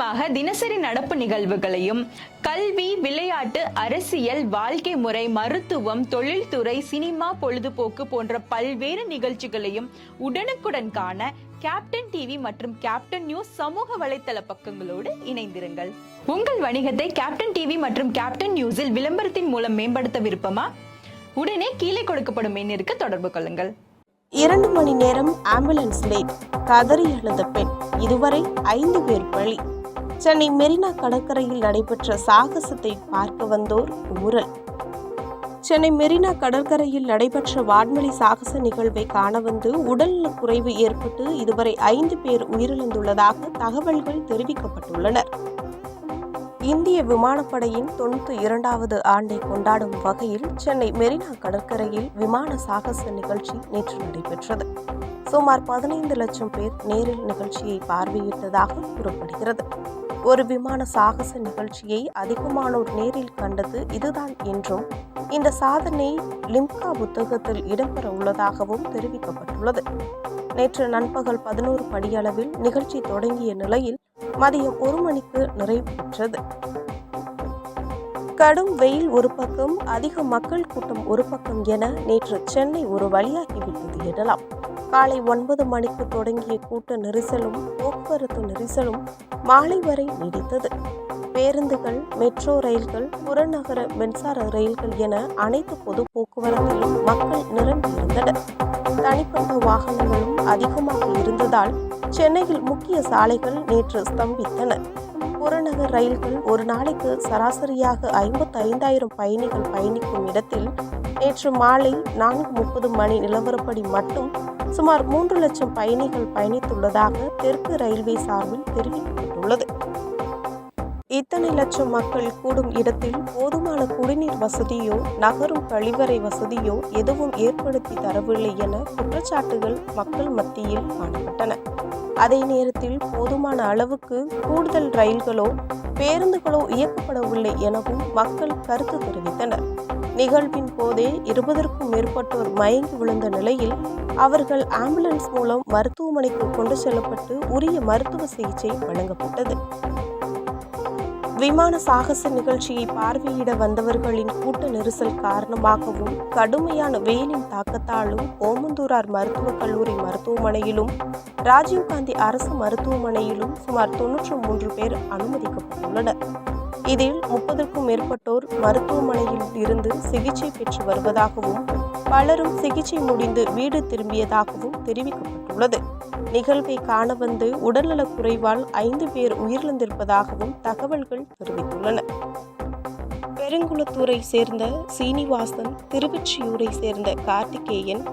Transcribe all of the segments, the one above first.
மக்களுக்காக தினசரி நடப்பு நிகழ்வுகளையும் கல்வி, விளையாட்டு, அரசியல், வாழ்க்கை முறை, மருத்துவம், தொழில்துறை, சினிமா, பொழுதுபோக்கு போன்ற பல்வேறு நிகழ்ச்சிகளையும் உடனுக்குடன் காண கேப்டன் டிவி மற்றும் கேப்டன் நியூஸ் சமூக வலைத்தள பக்கங்களோடு இணைந்திருங்கள். உங்கள் வணிகத்தை கேப்டன் டிவி மற்றும் கேப்டன் நியூஸில் விளம்பரத்தின் மூலம் மேம்படுத்த விருப்பமா? உடனே கீழே கொடுக்கப்படும் எண்ணிற்கு தொடர்பு கொள்ளுங்கள். 2 மணி நேரம் ஆம்புலன்ஸ் லேட், கதறி அழுத பெண், இதுவரை 5 பேர் பலி. சென்னை மெரினா கடற்கரையில் நடைபெற்ற சாகசத்தை பார்க்க வந்தோர் ஊரல். சென்னை மெரினா கடற்கரையில் நடைபெற்ற வான்வழி சாகச நிகழ்வை காண வந்து உடல்நலக் குறைவு ஏற்பட்டு இதுவரை 5 பேர் உயிரிழந்துள்ளதாக தகவல்கள் தெரிவிக்கப்பட்டுள்ளனர். இந்திய விமானப்படையின் 92வது ஆண்டை கொண்டாடும் வகையில் சென்னை மெரினா கடற்கரையில் விமான சாகச நிகழ்ச்சி நேற்று நடைபெற்றது. சுமார் 15 லட்சம் பேர் நேரில் நிகழ்ச்சியை பார்வையிட்டதாக கூறப்படுகிறது. ஒரு விமான சாகச நிகழ்ச்சியை அதிகமானோர் நேரில் கண்டது இதுதான் என்றும், இந்த சாதனை லிம்கா புத்தகத்தில் இடம்பெற உள்ளதாகவும் தெரிவிக்கப்பட்டுள்ளது. நேற்று நண்பகல் 11 மணியளவில் நிகழ்ச்சி தொடங்கிய நிலையில் மதியம் 1 மணிக்கு நிறைவு பெற்றது. கடும் வெயில் ஒரு பக்கம், அதிக மக்கள் கூட்டம் ஒரு பக்கம் என நேற்று சென்னை ஒரு வழியாகிவிட்டது எனலாம். காலை 9 மணிக்கு தொடங்கிய கூட்ட நெரிசலும் போக்குவரத்து நெரிசலும் மாலை வரை நீடித்தது. பேருந்துகள், மெட்ரோ ரயில்கள், புறநகர மின்சார ரயில்கள் என அனைத்து பொது போக்குவரத்திலும் மக்கள் நிரம்பியிருந்தனர். தனிப்பட்ட வாகனங்களும் அதிகமாக இருந்ததால் சென்னையில் முக்கிய சாலைகள் நேற்று ஸ்தம்பித்தன. புறநகர் ரயில்கள் ஒரு நாளைக்கு சராசரியாக 55,000 பயணிகள் பயணிக்கும் இடத்தில் நேற்று மாலை 4:30 மணி நிலவரப்படி மட்டும் சுமார் 3 லட்சம் பயணிகள் பயணித்துள்ளதாக தெற்கு ரயில்வே சார்பில் தெரிவிக்கப்பட்டுள்ளது. இத்தனை லட்சம் மக்கள் கூடும் இடத்தில் போதுமான குடிநீர் வசதியோ நகரும் கழிவறை வசதியோ எதுவும் ஏற்படுத்தி தரவில்லை என குற்றச்சாட்டுகள் மக்கள் மத்தியில் காணப்பட்டன. அதே நேரத்தில் போதுமான அளவுக்கு கூடுதல் ரயில்களோ பேருந்துகளோ இயக்கப்படவில்லை எனவும் மக்கள் கருத்து தெரிவித்தனர். நிகழ்வின் போதே 20க்கும் மேற்பட்டோர் மயங்கி விழுந்த நிலையில் அவர்கள் ஆம்புலன்ஸ் மூலம் மருத்துவமனைக்கு கொண்டு செல்லப்பட்டு உரிய மருத்துவ சிகிச்சை வழங்கப்பட்டது. விமான சாகச நிகழ்ச்சியை பார்வையிட வந்தவர்களின் கூட்ட நெரிசல் காரணமாகவும் கடுமையான வெயிலின் தாக்கத்தாலும் ஓமந்தூரார் மருத்துவக் கல்லூரி மருத்துவமனையிலும் ராஜீவ்காந்தி அரசு மருத்துவமனையிலும் சுமார் 93 பேர் அனுமதிக்கப்பட்டுள்ளனர். இதில் 30க்கும் மேற்பட்டோர் மருத்துவமனையில் இருந்து சிகிச்சை பெற்று வருவதாகவும் பலரும் சிகிச்சை முடிந்து வீடு திரும்பியதாகவும் தெரிவிக்கப்பட்டுள்ளது. நிகழ்வை காண வந்து உடல்நலக் குறைவால் 5 பேர் உயிரிழந்திருப்பதாகவும் தகவல்கள் தெரிவித்துள்ளன. பெருங்குளத்தூரை சேர்ந்த சீனிவாசன், திருவொற்றியூரை சேர்ந்த கார்த்திகேயன்,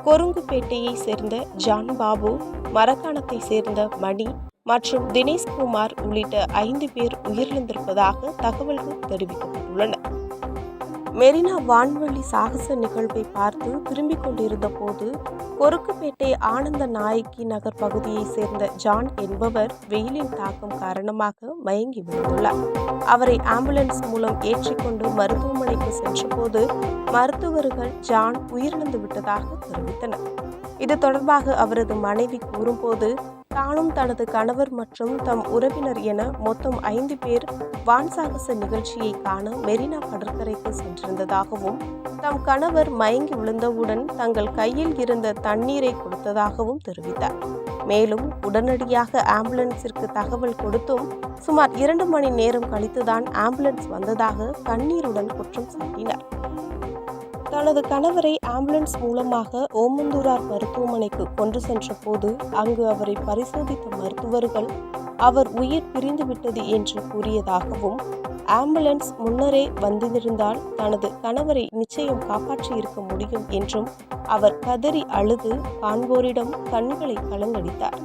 கொருங்குப்பேட்டையை சேர்ந்த ஜான் பாபு, மரக்காணத்தை சேர்ந்த மணி மற்றும் தினேஷ்குமார் உள்ளிட்ட 5 பேர் உயிரிழந்திருப்பதாக தகவல்கள் தெரிவிக்கப்பட்டுள்ளன. மெரினா வான்வழி சாகச நிகழ்வை பார்த்து திரும்பிக் கொண்டிருந்த போது கொருக்குப்பேட்டை ஆனந்த நாயக்கி நகர் பகுதியை சேர்ந்த ஜான் என்பவர் வெயிலின் தாக்கம் காரணமாக மயங்கி விழுந்துள்ளார். அவரை ஆம்புலன்ஸ் மூலம் ஏற்றிக்கொண்டு மருத்துவமனைக்கு சென்றபோது மருத்துவர்கள் ஜான் உயிரிழந்து விட்டதாக தெரிவித்தனர். இது தொடர்பாக அவரது மனைவி கூறும்போது, தானும் தனது கணவர் மற்றும் தம் உறவினர் என மொத்தம் 5 பேர் வான் சாகச நிகழ்ச்சியை காண மெரினா கடற்கரைக்கு சென்றிருந்ததாகவும், தம் கணவர் மயங்கி விழுந்தவுடன் தங்கள் கையில் இருந்த தண்ணீரை கொடுத்ததாகவும் தெரிவித்தார். மேலும் உடனடியாக ஆம்புலன்ஸிற்கு தகவல் கொடுத்தும் சுமார் 2 மணி நேரம் கழித்துதான் ஆம்புலன்ஸ் வந்ததாக கண்ணீருடன் குற்றம் சாட்டினார். தனது கணவரை ஆம்புலன்ஸ் மூலமாக ஓமந்தூரார் மருத்துவமனைக்கு கொண்டு சென்ற போது அங்கு அவரை பரிசோதித்த மருத்துவர்கள் அவர் உயிர் பிரிந்துவிட்டது என்று கூறியதாகவும், ஆம்புலன்ஸ் முன்னரே வந்திருந்தால் தனது கணவரை நிச்சயம் காப்பாற்றியிருக்க முடியும் என்றும் அவர் கதறி அழுது காண்போரிடம் கண்களை கலங்கடித்தார்.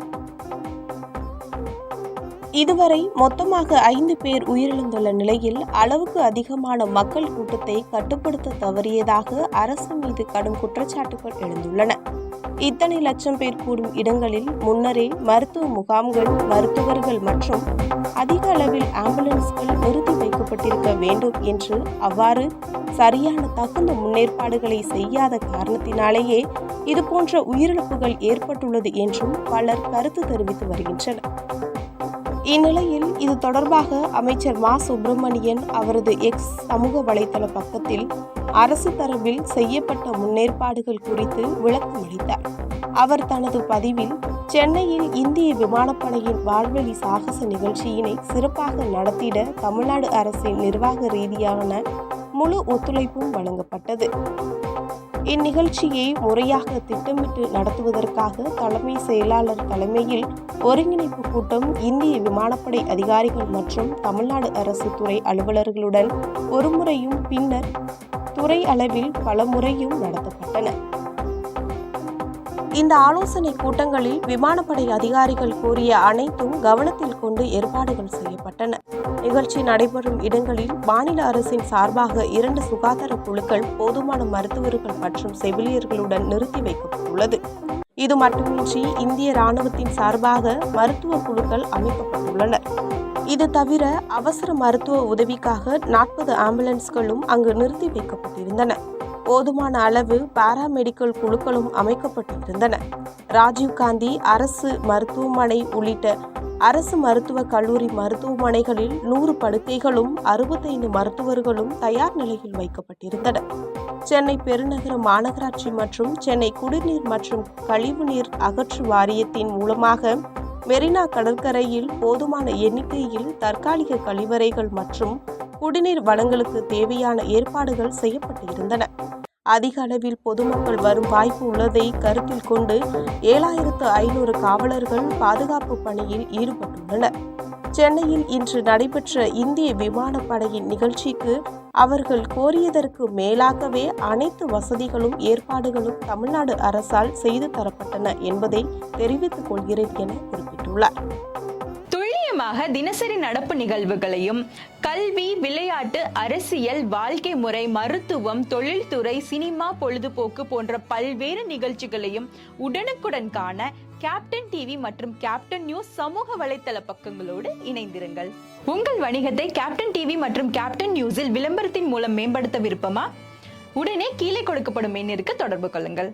இதுவரை மொத்தமாக 5 பேர் உயிரிழந்துள்ள நிலையில் அளவுக்கு அதிகமான மக்கள் கூட்டத்தை கட்டுப்படுத்த தவறியதாக அரசு மீது கடும் குற்றச்சாட்டுகள் எழுந்துள்ளன. இத்தனை லட்சம் பேர் கூடும் இடங்களில் முன்னரே மருத்துவ முகாம்கள், மருத்துவர்கள் மற்றும் அதிக அளவில் ஆம்புலன்ஸ்கள் நிறுத்தி வைக்கப்பட்டிருக்க வேண்டும் என்று, அவ்வாறு சரியான தகுந்த முன்னேற்பாடுகளை செய்யாத காரணத்தினாலேயே இதுபோன்ற உயிரிழப்புகள் ஏற்பட்டுள்ளது என்றும் பலர் கருத்து தெரிவித்து வருகின்றனர். இந்நிலையில் இது தொடர்பாக அமைச்சர் மா சுப்பிரமணியன் அவரது எக்ஸ் சமூக வலைதள பக்கத்தில் அரசு தரப்பில் செய்யப்பட்ட முன்னேற்பாடுகள் குறித்து விளக்கமளித்தார். அவர் தனது பதிவில், சென்னையில் இந்திய விமானப்படையின் வான்வெளி சாகச நிகழ்ச்சியினை சிறப்பாக நடத்திட தமிழ்நாடு அரசின் நிர்வாக ரீதியான முழு ஒத்துழைப்பும் வழங்கப்பட்டது. இந்நிகழ்ச்சியை முறையாக திட்டமிட்டு நடத்துவதற்காக தலைமை செயலாளர் தலைமையில் ஒருங்கிணைப்பு கூட்டம் இந்திய விமானப்படை அதிகாரிகள் மற்றும் தமிழ்நாடு அரசு துறை அலுவலர்களுடன் ஒருமுறையும் பின்னர் துறை அளவில் பல முறையும் நடத்தப்பட்டன. இந்த ஆலோசனை கூட்டங்களில் விமானப்படை அதிகாரிகள் கூறிய அனைத்தும் கவனத்தில் கொண்டு ஏற்பாடுகள் செய்யப்பட்டன. நிகழ்ச்சி நடைபெறும் இடங்களில் மாநில அரசின் சார்பாக 2 சுகாதார குழுக்கள் போதுமான மருத்துவர்கள் மற்றும் செவிலியர்களுடன் நிறுத்தி வைக்கப்பட்டுள்ளது. இது மட்டுமின்றி இந்திய ராணுவத்தின் சார்பாக மருத்துவ குழுக்கள் அமைக்கப்பட்டுள்ளனர். இது தவிர அவசர மருத்துவ உதவிக்காக 40 ஆம்புலன்ஸ்களும் அங்கு நிறுத்தி வைக்கப்பட்டிருந்தன. போதுமான அளவு பாராமெடிக்கல் குழுக்களும் அமைக்கப்பட்டிருந்தன. ராஜீவ்காந்தி அரசு மருத்துவமனை உள்ளிட்ட அரசு மருத்துவக் கல்லூரி மருத்துவமனைகளில் 100 படுக்கைகளும் 65 மருத்துவர்களும் தயார் நிலையில் வைக்கப்பட்டிருந்தன. சென்னை பெருநகர மாநகராட்சி மற்றும் சென்னை குடிநீர் மற்றும் கழிவுநீர் அகற்று வாரியத்தின் மூலமாக மெரினா கடற்கரையில் போதுமான எண்ணிக்கையில் தற்காலிக கழிவறைகள் மற்றும் குடிநீர் வளங்களுக்கு தேவையான ஏற்பாடுகள் செய்யப்பட்டிருந்தன. அதிக அளவில் பொதுமக்கள் வரும் வாய்ப்பு உள்ளதை கருத்தில் கொண்டு 7500 காவலர்கள் பாதுகாப்பு பணியில் ஈடுபட்டுள்ளனர். சென்னையில் இன்று நடைபெற்ற இந்திய விமானப்படையின் நிகழ்ச்சிக்கு அவர்கள் கோரியதற்கு மேலாகவே அனைத்து வசதிகளும் ஏற்பாடுகளும் தமிழ்நாடு அரசால் செய்து தரப்பட்டன என்பதை தெரிவித்துக் கொள்கிறேன் என குறிப்பிட்டுள்ளார். துல்லியமாக தினசரி நடப்பு நிகழ்வுகளையும் கல்வி, விளையாட்டு, அரசியல், வாழ்க்கை முறை, மருத்துவம், தொழில்துறை, சினிமா, பொழுதுபோக்கு போன்ற பல்வேறு நிகழ்ச்சிகளையும் உடனுக்குடன் காண கேப்டன் டிவி மற்றும் கேப்டன் நியூஸ் சமூக வலைத்தள பக்கங்களோடு இணைந்திருங்கள். உங்கள் வணிகத்தை கேப்டன் டிவி மற்றும் கேப்டன் நியூஸில் விளம்பரத்தின் மூலம் மேம்படுத்த விருப்பமா? உடனே கீழே கொடுக்கப்படும் எண்ணிற்கு தொடர்பு கொள்ளுங்கள்.